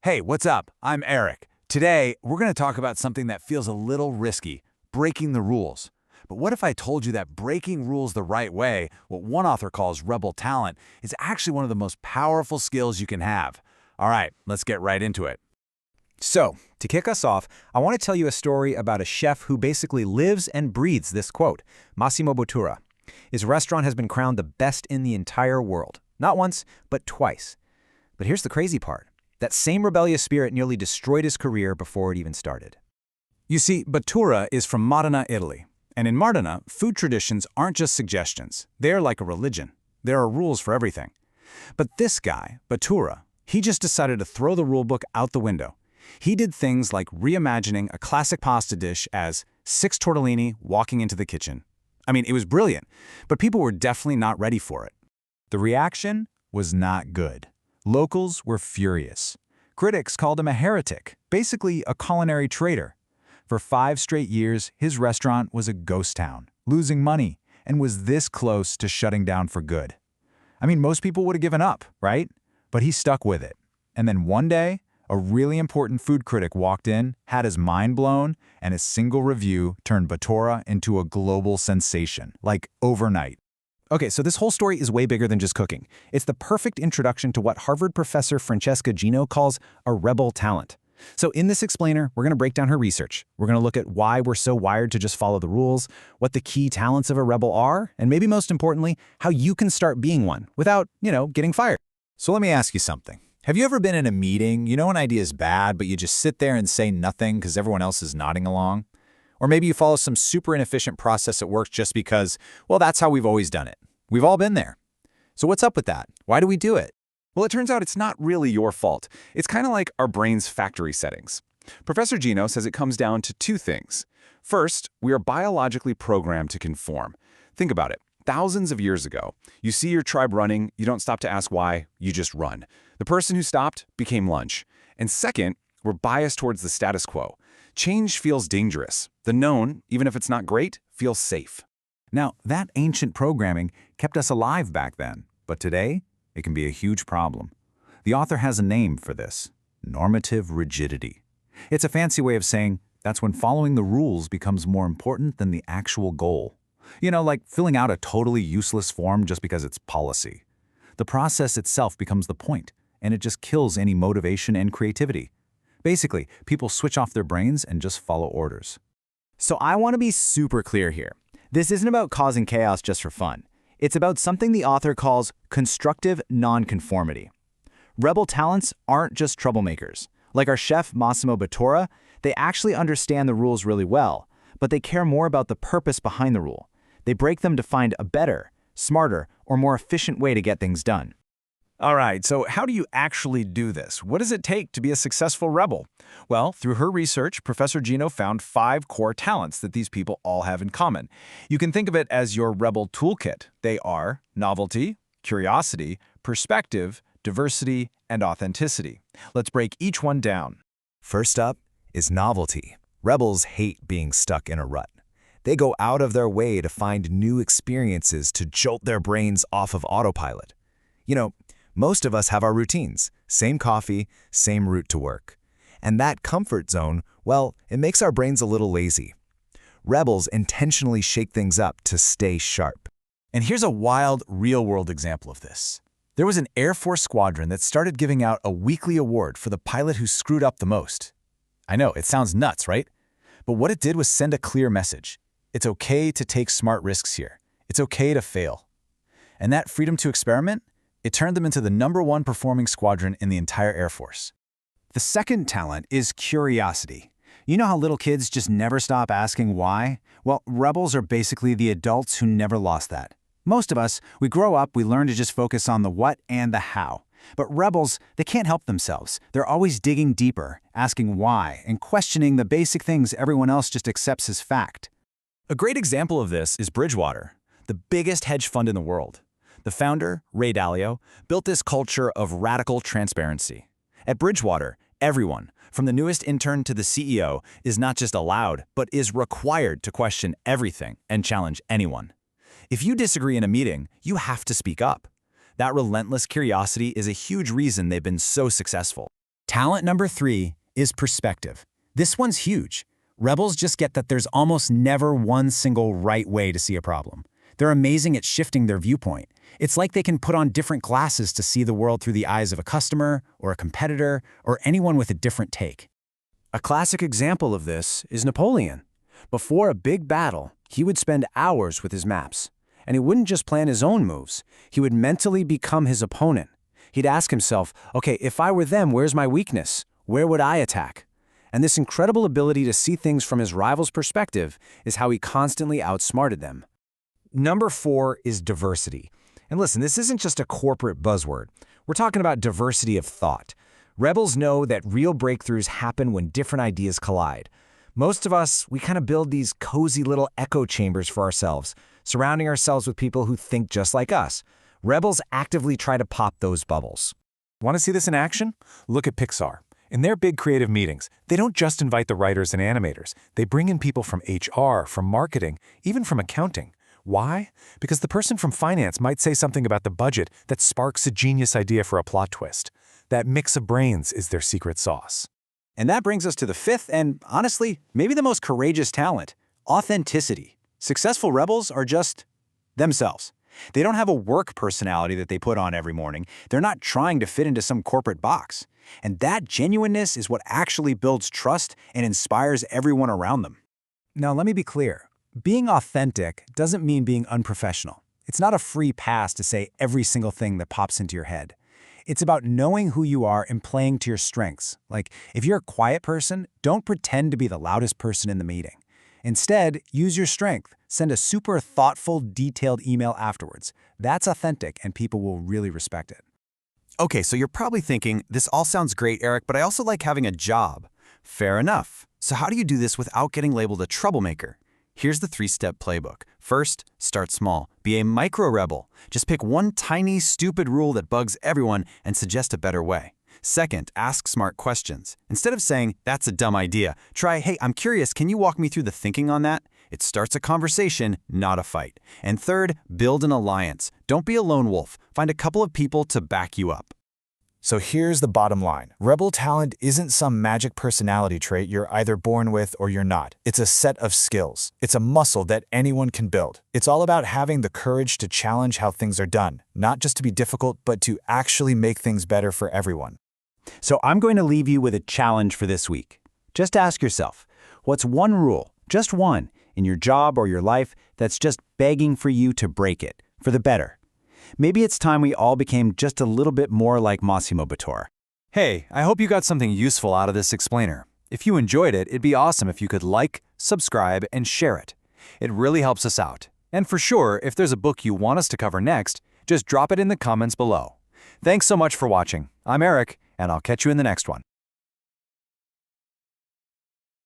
Hey, what's up? I'm Eric. Today, we're going to talk about something that feels a little risky, breaking the rules. But what if I told you that breaking rules the right way, what one author calls rebel talent, is actually one of the most powerful skills you can have? All right, let's get right into it. So, to kick us off, I want to tell you a story about a chef who basically lives and breathes this quote, Massimo Bottura. His restaurant has been crowned the best in the entire world. Not once, but twice. But here's the crazy part. That same rebellious spirit nearly destroyed his career before it even started. You see, Bottura is from Modena, Italy. And in Modena, food traditions aren't just suggestions. They're like a religion. There are rules for everything. But this guy, Bottura, he just decided to throw the rule book out the window. He did things like reimagining a classic pasta dish as 6 tortellini walking into the kitchen. I mean, it was brilliant, but people were definitely not ready for it. The reaction was not good. Locals were furious. Critics called him a heretic, basically a culinary traitor. For 5 straight years, his restaurant was a ghost town, losing money, and was this close to shutting down for good. I mean, most people would have given up, right? But he stuck with it. And then one day, a really important food critic walked in, had his mind blown, and a single review turned Bottura into a global sensation, like overnight. Okay, so this whole story is way bigger than just cooking. It's the perfect introduction to what Harvard professor Francesca Gino calls a rebel talent. So in this explainer, we're going to break down her research. We're going to look at why we're so wired to just follow the rules, what the key talents of a rebel are, and maybe most importantly, how you can start being one without, getting fired. So let me ask you something. Have you ever been in a meeting, you know an idea is bad, but you just sit there and say nothing because everyone else is nodding along? Or maybe you follow some super inefficient process at work just because, well, that's how we've always done it. We've all been there. So what's up with that? Why do we do it? Well, it turns out it's not really your fault. It's kind of like our brain's factory settings. Professor Gino says it comes down to 2 things. First, we are biologically programmed to conform. Think about it. Thousands of years ago, you see your tribe running, you don't stop to ask why, you just run. The person who stopped became lunch. And second, we're biased towards the status quo. Change feels dangerous. The known, even if it's not great, feels safe. Now, that ancient programming kept us alive back then, but today, it can be a huge problem. The author has a name for this: normative rigidity. It's a fancy way of saying that's when following the rules becomes more important than the actual goal. Like filling out a totally useless form just because it's policy. The process itself becomes the point, and it just kills any motivation and creativity. Basically, people switch off their brains and just follow orders. So I want to be super clear here. This isn't about causing chaos just for fun. It's about something the author calls constructive nonconformity. Rebel talents aren't just troublemakers. Like our chef Massimo Bottura, they actually understand the rules really well, but they care more about the purpose behind the rule. They break them to find a better, smarter, or more efficient way to get things done. All right, so how do you actually do this? What does it take to be a successful rebel? Well, through her research, Professor Gino found 5 core talents that these people all have in common. You can think of it as your rebel toolkit. They are novelty, curiosity, perspective, diversity, and authenticity. Let's break each one down. First up is novelty. Rebels hate being stuck in a rut. They go out of their way to find new experiences to jolt their brains off of autopilot. Most of us have our routines, same coffee, same route to work. And that comfort zone, well, it makes our brains a little lazy. Rebels intentionally shake things up to stay sharp. And here's a wild, real-world example of this. There was an Air Force squadron that started giving out a weekly award for the pilot who screwed up the most. I know, it sounds nuts, right? But what it did was send a clear message. It's okay to take smart risks here. It's okay to fail. And that freedom to experiment, it turned them into the #1 performing squadron in the entire Air Force. The second talent is curiosity. You know how little kids just never stop asking why? Well, rebels are basically the adults who never lost that. Most of us, we grow up, we learn to just focus on the what and the how. But rebels, they can't help themselves. They're always digging deeper, asking why, and questioning the basic things everyone else just accepts as fact. A great example of this is Bridgewater, the biggest hedge fund in the world. The founder, Ray Dalio, built this culture of radical transparency. At Bridgewater, everyone, from the newest intern to the CEO, is not just allowed, but is required to question everything and challenge anyone. If you disagree in a meeting, you have to speak up. That relentless curiosity is a huge reason they've been so successful. Talent number 3 is perspective. This one's huge. Rebels just get that there's almost never one single right way to see a problem. They're amazing at shifting their viewpoint. It's like they can put on different glasses to see the world through the eyes of a customer, or a competitor, or anyone with a different take. A classic example of this is Napoleon. Before a big battle, he would spend hours with his maps. And he wouldn't just plan his own moves. He would mentally become his opponent. He'd ask himself, okay, if I were them, where's my weakness? Where would I attack? And this incredible ability to see things from his rival's perspective is how he constantly outsmarted them. Number 4 is diversity. And listen, this isn't just a corporate buzzword. We're talking about diversity of thought. Rebels know that real breakthroughs happen when different ideas collide. Most of us, we kind of build these cozy little echo chambers for ourselves, surrounding ourselves with people who think just like us. Rebels actively try to pop those bubbles. Want to see this in action? Look at Pixar. In their big creative meetings, they don't just invite the writers and animators. They bring in people from HR, from marketing, even from accounting. Why? Because the person from finance might say something about the budget that sparks a genius idea for a plot twist. That mix of brains is their secret sauce. And that brings us to the 5th and, honestly, maybe the most courageous talent, authenticity. Successful rebels are just themselves. They don't have a work personality that they put on every morning. They're not trying to fit into some corporate box. And that genuineness is what actually builds trust and inspires everyone around them. Now, let me be clear. Being authentic doesn't mean being unprofessional. It's not a free pass to say every single thing that pops into your head. It's about knowing who you are and playing to your strengths. Like, if you're a quiet person, don't pretend to be the loudest person in the meeting. Instead, use your strength. Send a super thoughtful, detailed email afterwards. That's authentic, and people will really respect it. Okay, so you're probably thinking, this all sounds great, Eric, but I also like having a job. Fair enough. So how do you do this without getting labeled a troublemaker? Here's the 3-step playbook. First, start small. Be a micro-rebel. Just pick one tiny, stupid rule that bugs everyone and suggest a better way. Second, ask smart questions. Instead of saying, that's a dumb idea, try, hey, I'm curious, can you walk me through the thinking on that? It starts a conversation, not a fight. And third, build an alliance. Don't be a lone wolf. Find a couple of people to back you up. So here's the bottom line. Rebel talent isn't some magic personality trait you're either born with or you're not. It's a set of skills. It's a muscle that anyone can build. It's all about having the courage to challenge how things are done, not just to be difficult, but to actually make things better for everyone. So I'm going to leave you with a challenge for this week. Just ask yourself, what's one rule, just one, in your job or your life that's just begging for you to break it, for the better? Maybe it's time we all became just a little bit more like Massimo Bottura. Hey, I hope you got something useful out of this explainer. If you enjoyed it, it'd be awesome if you could like, subscribe, and share it. It really helps us out. And for sure, if there's a book you want us to cover next, just drop it in the comments below. Thanks so much for watching. I'm Eric, and I'll catch you in the next one.